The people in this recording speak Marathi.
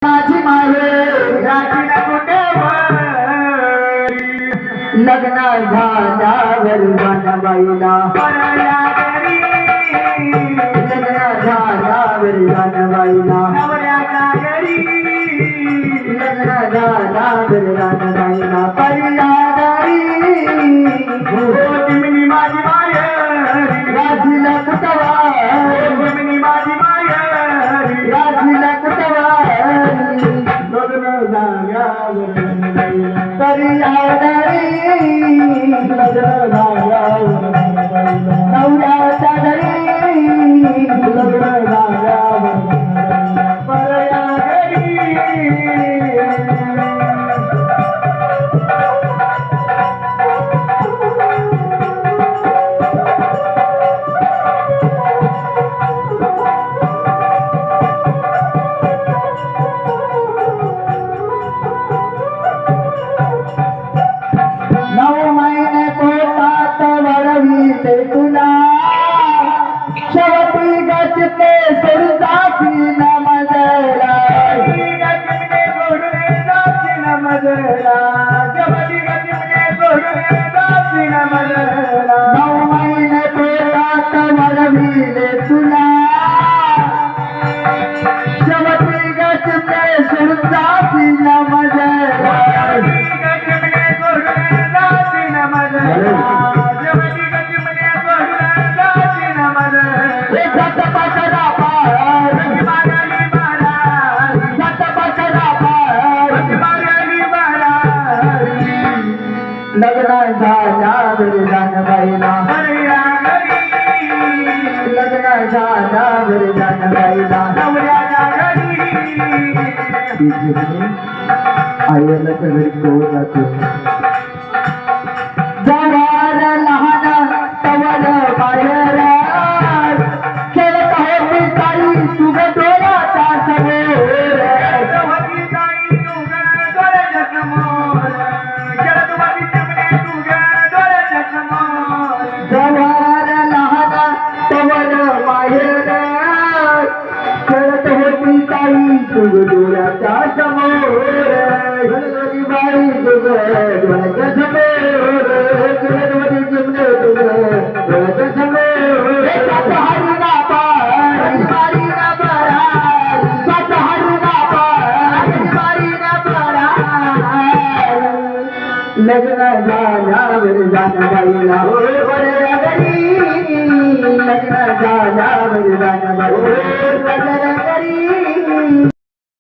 माझी माये राखीला कुठेवरी लग्न झाल्यावर जानबाईला पराया घरी लग्न झाल्यावर जानबाईला नवऱ्याच्या घरी लग्न झाल्यावर जानबाईला पराया घरी चिमणी माझी माये राखीला कुठेवरी चिमणी माझी माये राखीला कुठेवरी लग्न झाल्यावर पराया घरी लग्न झाल्यावर नवऱ्याच्या घरी लग्न झाल्यावर पराया घरी तुला शेवटी गचते सोडताची न मजला गचते सोडून जाची न मजला शेवटी गचते सोडून जाची न मजला 9 महिने पोटात वळविले तुला शेवटी गचते सोडताची न मजला गचते सोडून जाची न मजला लग्न झाल्यावर जानबाईला लग्न झाल्यावर जानबाईला नवऱ्याच्या घरी आईला घरी कोण जातो जवार लहान तवर बाहेर खेळत होती ताई तुझ डोळ्याचा समोर जवार लहान तवर बाहेर खेळत होती ताई तुझ डोळ्याच्या समोर बाई तुझ डोळ्याच्या समोर खेळत जिंकले तुझ डोळ्याच्या समोर हरिना पार हरिना बरा हरिना पार हरिना बरा लग्न झाल्यावर जानबाईला लग्न झाल्यावर जानबाईला